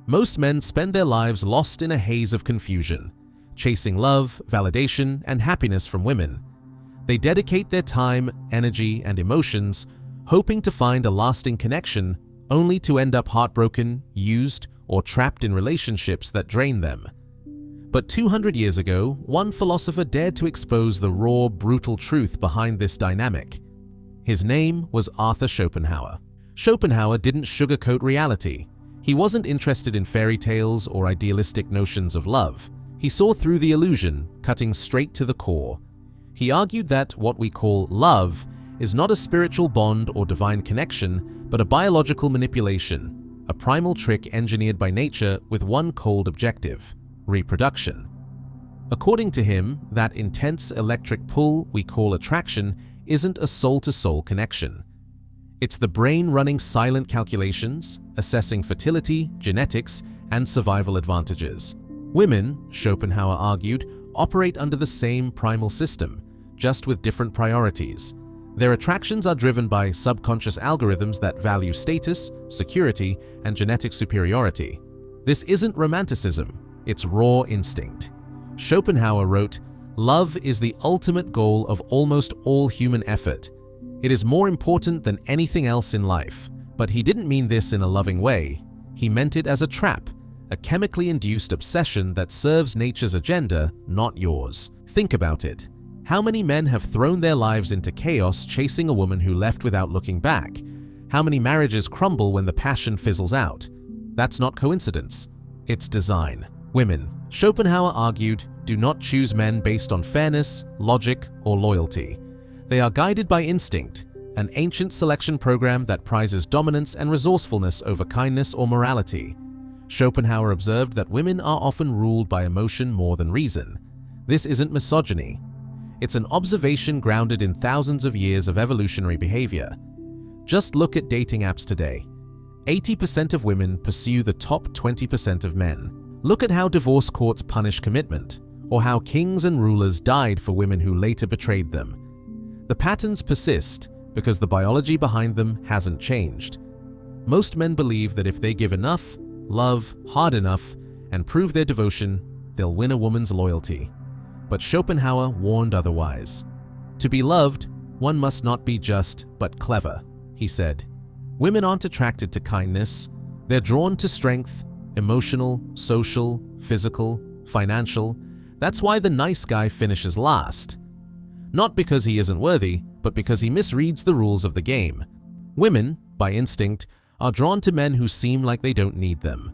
Most men spend their lives lost in a haze of confusion, chasing love, validation, and happiness from women. They dedicate their time, energy, and emotions, hoping to find a lasting connection, only to end up heartbroken, used, or trapped in relationships that drain them. But 200 years ago, one philosopher dared to expose the raw, brutal truth behind this dynamic. His name was Arthur Schopenhauer. Schopenhauer didn't sugarcoat reality. He wasn't interested in fairy tales or idealistic notions of love. He saw through the illusion, cutting straight to the core. He argued that what we call love is not a spiritual bond or divine connection, but a biological manipulation, a primal trick engineered by nature with one cold objective: reproduction. According to him, that intense electric pull we call attraction isn't a soul-to-soul connection. It's the brain running silent calculations, assessing fertility, genetics, and survival advantages. Women, Schopenhauer argued, operate under the same primal system, just with different priorities. Their attractions are driven by subconscious algorithms that value status, security, and genetic superiority. This isn't romanticism, it's raw instinct. Schopenhauer wrote, "Love is the ultimate goal of almost all human effort. It is more important than anything else in life." But he didn't mean this in a loving way. He meant it as a trap, a chemically induced obsession that serves nature's agenda, not yours. Think about it. How many men have thrown their lives into chaos chasing a woman who left without looking back? How many marriages crumble when the passion fizzles out? That's not coincidence. It's design. Women, Schopenhauer argued, do not choose men based on fairness, logic, or loyalty. They are guided by instinct, an ancient selection program that prizes dominance and resourcefulness over kindness or morality. Schopenhauer observed that women are often ruled by emotion more than reason. This isn't misogyny. It's an observation grounded in thousands of years of evolutionary behavior. Just look at dating apps today. 80% of women pursue the top 20% of men. Look at how divorce courts punish commitment, or how kings and rulers died for women who later betrayed them. The patterns persist because the biology behind them hasn't changed. Most men believe that if they give enough, love hard enough, and prove their devotion, they'll win a woman's loyalty. But Schopenhauer warned otherwise. To be loved, one must not be just, but clever, he said. Women aren't attracted to kindness. They're drawn to strength, emotional, social, physical, financial. That's why the nice guy finishes last. Not because he isn't worthy, but because he misreads the rules of the game. Women, by instinct, are drawn to men who seem like they don't need them.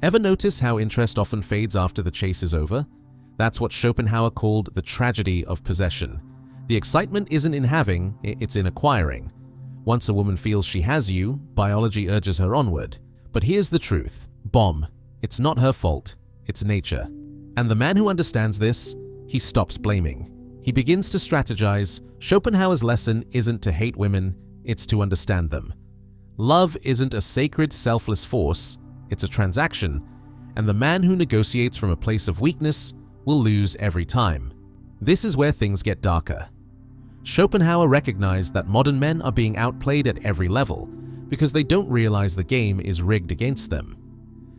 Ever notice how interest often fades after the chase is over? That's what Schopenhauer called the tragedy of possession. The excitement isn't in having, it's in acquiring. Once a woman feels she has you, biology urges her onward. But here's the truth. Bomb. It's not her fault. It's nature. And the man who understands this, he stops blaming. He begins to strategize. Schopenhauer's lesson isn't to hate women, it's to understand them. Love isn't a sacred, selfless force, it's a transaction, and the man who negotiates from a place of weakness will lose every time. This is where things get darker. Schopenhauer recognized that modern men are being outplayed at every level because they don't realize the game is rigged against them.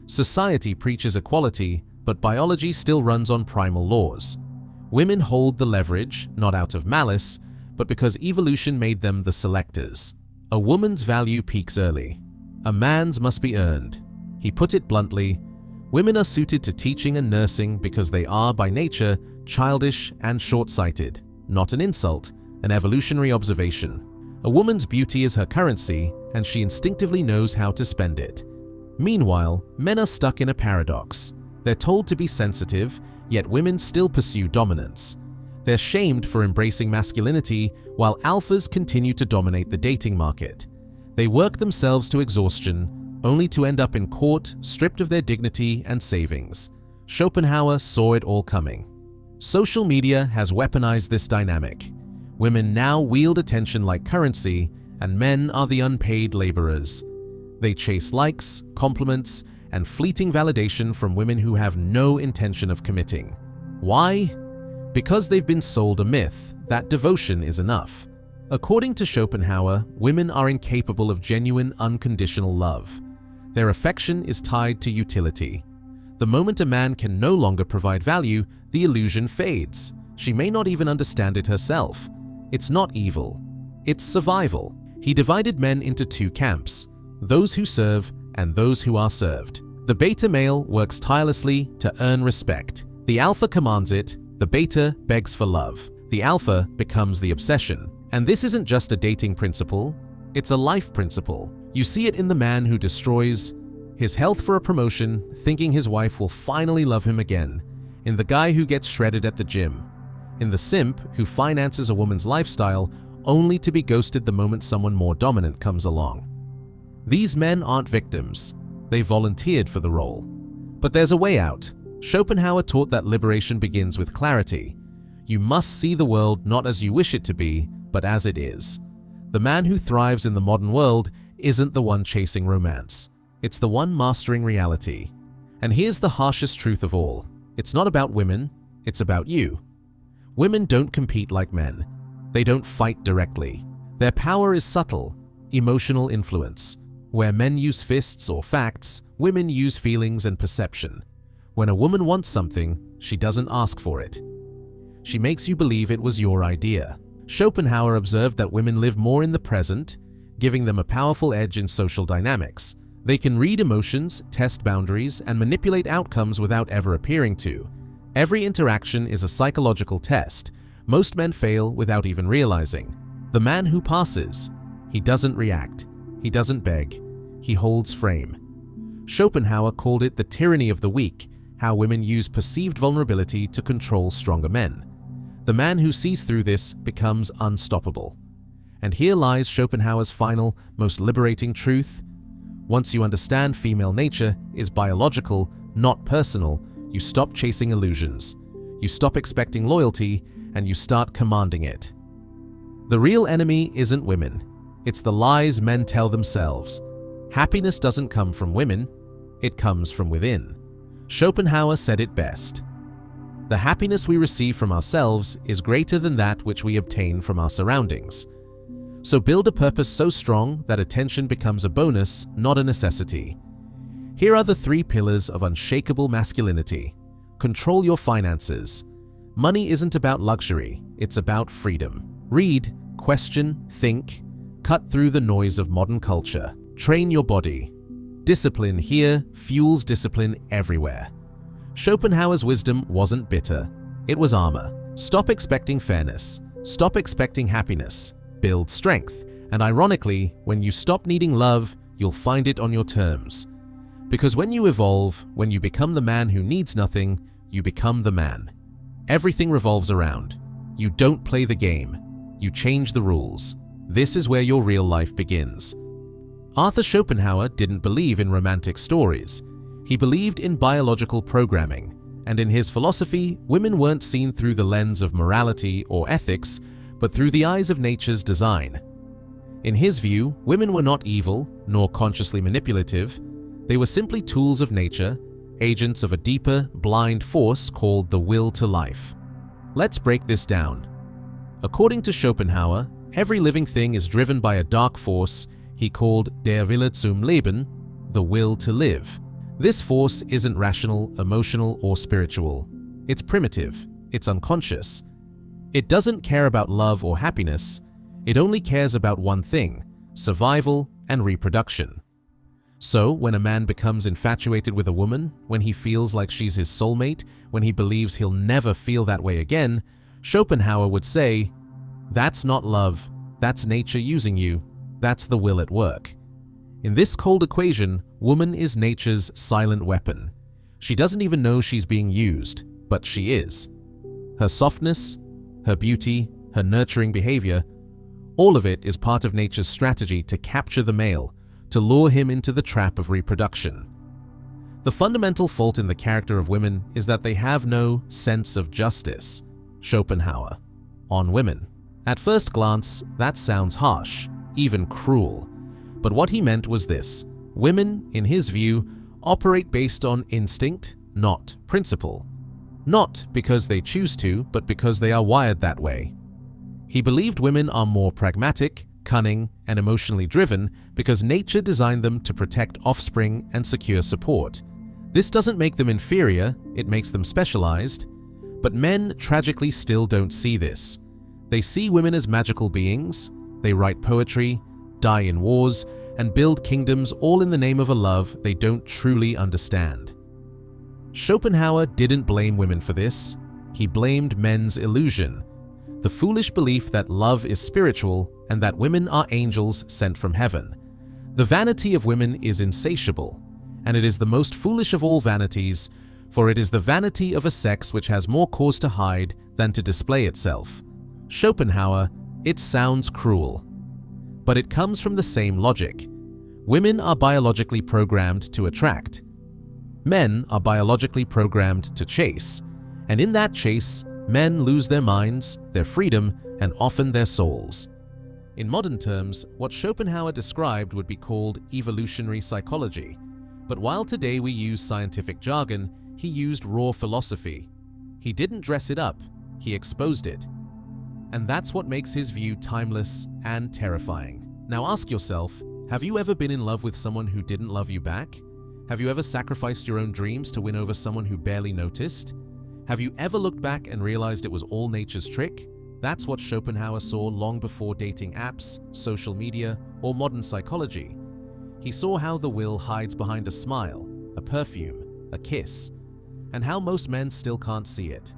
Society preaches equality, but biology still runs on primal laws. Women hold the leverage, not out of malice, but because evolution made them the selectors. A woman's value peaks early. A man's must be earned. He put it bluntly, women are suited to teaching and nursing because they are, by nature, childish and short-sighted. Not an insult, an evolutionary observation. A woman's beauty is her currency, and she instinctively knows how to spend it. Meanwhile, men are stuck in a paradox. They're told to be sensitive, yet women still pursue dominance. They're shamed for embracing masculinity, while alphas continue to dominate the dating market. They work themselves to exhaustion, only to end up in court, stripped of their dignity and savings. Schopenhauer saw it all coming. Social media has weaponized this dynamic. Women now wield attention like currency, and men are the unpaid laborers. They chase likes, compliments, and fleeting validation from women who have no intention of committing. Why? Because they've been sold a myth that devotion is enough. According to Schopenhauer, women are incapable of genuine, unconditional love. Their affection is tied to utility. The moment a man can no longer provide value, the illusion fades. She may not even understand it herself. It's not evil. It's survival. He divided men into two camps, those who serve and those who are served. The beta male works tirelessly to earn respect. The alpha commands it, the beta begs for love. The alpha becomes the obsession. And this isn't just a dating principle, it's a life principle. You see it in the man who destroys his health for a promotion, thinking his wife will finally love him again, in the guy who gets shredded at the gym, in the simp who finances a woman's lifestyle only to be ghosted the moment someone more dominant comes along. These men aren't victims. They volunteered for the role. But there's a way out. Schopenhauer taught that liberation begins with clarity. You must see the world not as you wish it to be, but as it is. The man who thrives in the modern world isn't the one chasing romance. It's the one mastering reality. And here's the harshest truth of all. It's not about women, it's about you. Women don't compete like men. They don't fight directly. Their power is subtle, emotional influence. Where men use fists or facts, women use feelings and perception. When a woman wants something, she doesn't ask for it. She makes you believe it was your idea. Schopenhauer observed that women live more in the present, giving them a powerful edge in social dynamics. They can read emotions, test boundaries, and manipulate outcomes without ever appearing to. Every interaction is a psychological test. Most men fail without even realizing. The man who passes, he doesn't react. He doesn't beg. He holds frame. Schopenhauer called it the tyranny of the weak, how women use perceived vulnerability to control stronger men. The man who sees through this becomes unstoppable. And here lies Schopenhauer's final, most liberating truth. Once you understand female nature is biological, not personal, you stop chasing illusions. You stop expecting loyalty, and you start commanding it. The real enemy isn't women. It's the lies men tell themselves. Happiness doesn't come from women, it comes from within. Schopenhauer said it best. The happiness we receive from ourselves is greater than that which we obtain from our surroundings. So build a purpose so strong that attention becomes a bonus, not a necessity. Here are the 3 pillars of unshakable masculinity. Control your finances. Money isn't about luxury, it's about freedom. Read, question, think, cut through the noise of modern culture. Train your body. Discipline here fuels discipline everywhere. Schopenhauer's wisdom wasn't bitter, it was armor. Stop expecting fairness. Stop expecting happiness. Build strength. And ironically, when you stop needing love, you'll find it on your terms. Because when you evolve, when you become the man who needs nothing, you become the man. Everything revolves around. You don't play the game. You change the rules. This is where your real life begins. Arthur Schopenhauer didn't believe in romantic stories. He believed in biological programming, and in his philosophy, women weren't seen through the lens of morality or ethics, but through the eyes of nature's design. In his view, women were not evil, nor consciously manipulative. They were simply tools of nature, agents of a deeper, blind force called the will to life. Let's break this down. According to Schopenhauer, every living thing is driven by a dark force he called der Wille zum Leben, the will to live. This force isn't rational, emotional, or spiritual. It's primitive. It's unconscious. It doesn't care about love or happiness. It only cares about one thing: survival and reproduction. So, when a man becomes infatuated with a woman, when he feels like she's his soulmate, when he believes he'll never feel that way again, Schopenhauer would say, "That's not love. That's nature using you. That's the will at work." In this cold equation, woman is nature's silent weapon. She doesn't even know she's being used, but she is. Her softness, her beauty, her nurturing behavior, all of it is part of nature's strategy to capture the male, to lure him into the trap of reproduction. The fundamental fault in the character of women is that they have no sense of justice. Schopenhauer. On women. At first glance, that sounds harsh, even cruel. But what he meant was this: women, in his view, operate based on instinct, not principle. Not because they choose to, but because they are wired that way. He believed women are more pragmatic, cunning, and emotionally driven because nature designed them to protect offspring and secure support. This doesn't make them inferior, it makes them specialized. But men tragically still don't see this. They see women as magical beings. They write poetry, die in wars, and build kingdoms all in the name of a love they don't truly understand. Schopenhauer didn't blame women for this. He blamed men's illusion, the foolish belief that love is spiritual and that women are angels sent from heaven. The vanity of women is insatiable, and it is the most foolish of all vanities, for it is the vanity of a sex which has more cause to hide than to display itself. Schopenhauer, it sounds cruel, but it comes from the same logic. Women are biologically programmed to attract. Men are biologically programmed to chase, and in that chase, men lose their minds, their freedom, and often their souls. In modern terms, what Schopenhauer described would be called evolutionary psychology, but while today we use scientific jargon, he used raw philosophy. He didn't dress it up, he exposed it. And that's what makes his view timeless and terrifying. Now ask yourself, have you ever been in love with someone who didn't love you back? Have you ever sacrificed your own dreams to win over someone who barely noticed? Have you ever looked back and realized it was all nature's trick? That's what Schopenhauer saw long before dating apps, social media, or modern psychology. He saw how the will hides behind a smile, a perfume, a kiss, and how most men still can't see it.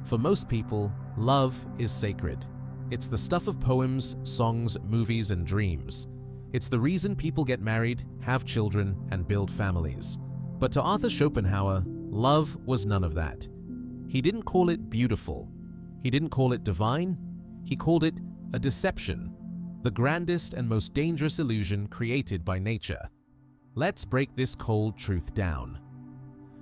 For most people, love is sacred. It's the stuff of poems, songs, movies, and dreams. It's the reason people get married, have children, and build families. But to Arthur Schopenhauer, love was none of that. He didn't call it beautiful. He didn't call it divine. He called it a deception, the grandest and most dangerous illusion created by nature. Let's break this cold truth down.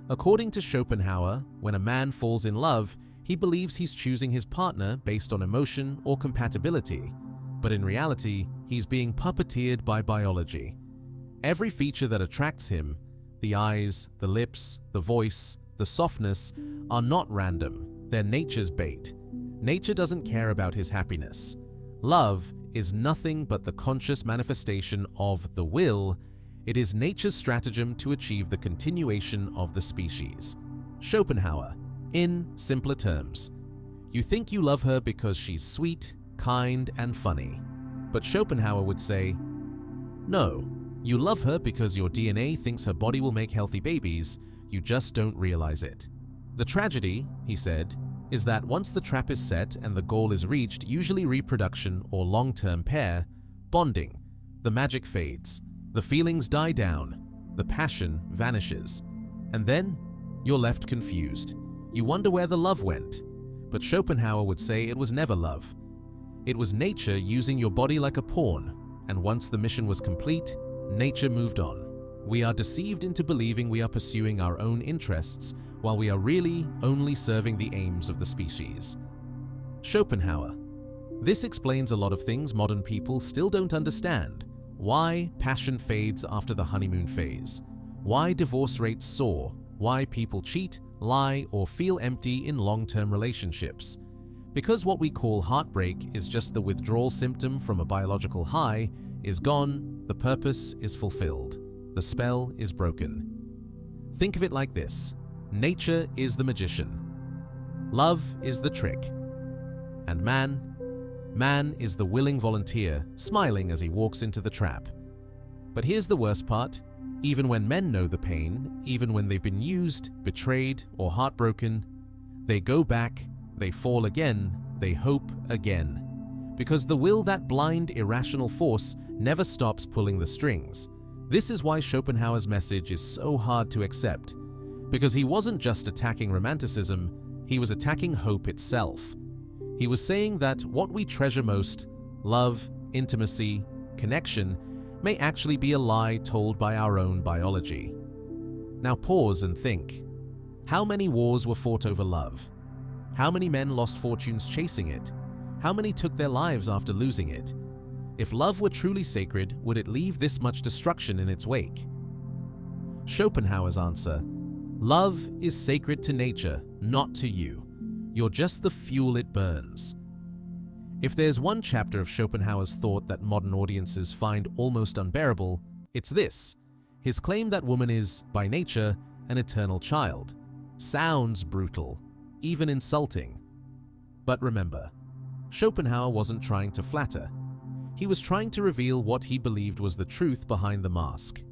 According to Schopenhauer, when a man falls in love, he believes he's choosing his partner based on emotion or compatibility, but in reality, he's being puppeteered by biology. Every feature that attracts him, the eyes, the lips, the voice, the softness, are not random, they're nature's bait. Nature doesn't care about his happiness. Love is nothing but the conscious manifestation of the will. It is nature's stratagem to achieve the continuation of the species. Schopenhauer, in simpler terms, you think you love her because she's sweet, kind, and funny. But Schopenhauer would say, no, you love her because your DNA thinks her body will make healthy babies, you just don't realize it. The tragedy, he said, is that once the trap is set and the goal is reached, usually reproduction or long-term pair, bonding, the magic fades, the feelings die down, the passion vanishes, and then you're left confused. You wonder where the love went. But Schopenhauer would say it was never love. It was nature using your body like a pawn, and once the mission was complete, nature moved on. We are deceived into believing we are pursuing our own interests while we are really only serving the aims of the species. Schopenhauer. This explains a lot of things modern people still don't understand. Why passion fades after the honeymoon phase. Why divorce rates soar. Why people cheat, lie, or feel empty in long-term relationships. Because what we call heartbreak is just the withdrawal symptom from a biological high is gone, the purpose is fulfilled. The spell is broken. Think of it like this. Nature is the magician. Love is the trick. And man is the willing volunteer, smiling as he walks into the trap. But here's the worst part. Even when men know the pain, even when they've been used, betrayed, or heartbroken, they go back, they fall again, they hope again. Because the will, that blind, irrational force, never stops pulling the strings. This is why Schopenhauer's message is so hard to accept. Because he wasn't just attacking romanticism, he was attacking hope itself. He was saying that what we treasure most, love, intimacy, connection, may actually be a lie told by our own biology. Now pause and think. How many wars were fought over love? How many men lost fortunes chasing it? How many took their lives after losing it? If love were truly sacred, would it leave this much destruction in its wake? Schopenhauer's answer: love is sacred to nature, not to you. You're just the fuel it burns. If there's one chapter of Schopenhauer's thought that modern audiences find almost unbearable, it's this: his claim that woman is, by nature, an eternal child. Sounds brutal, even insulting. But remember, Schopenhauer wasn't trying to flatter. He was trying to reveal what he believed was the truth behind the mask.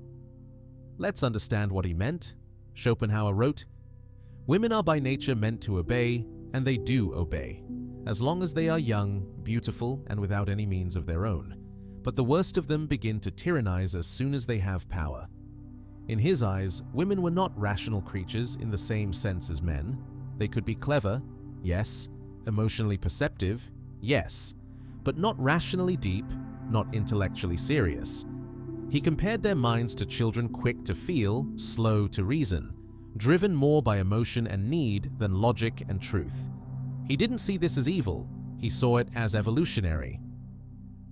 Let's understand what he meant. Schopenhauer wrote, "Women are by nature meant to obey, and they do obey, as long as they are young, beautiful, and without any means of their own. But the worst of them begin to tyrannize as soon as they have power." In his eyes, women were not rational creatures in the same sense as men. They could be clever, yes, emotionally perceptive, yes, but not rationally deep, not intellectually serious. He compared their minds to children quick to feel, slow to reason, driven more by emotion and need than logic and truth. He didn't see this as evil, he saw it as evolutionary.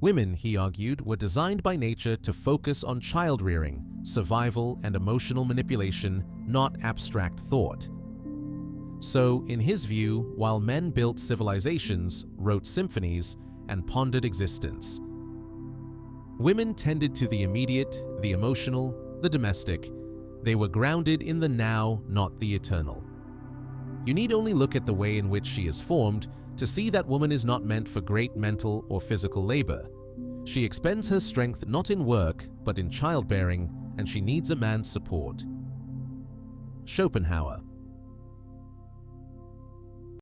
Women, he argued, were designed by nature to focus on child-rearing, survival, and emotional manipulation, not abstract thought. So, in his view, while men built civilizations, wrote symphonies, and pondered existence, women tended to the immediate, the emotional, the domestic. They were grounded in the now, not the eternal. You need only look at the way in which she is formed to see that woman is not meant for great mental or physical labor. She expends her strength not in work, but in childbearing, and she needs a man's support. Schopenhauer.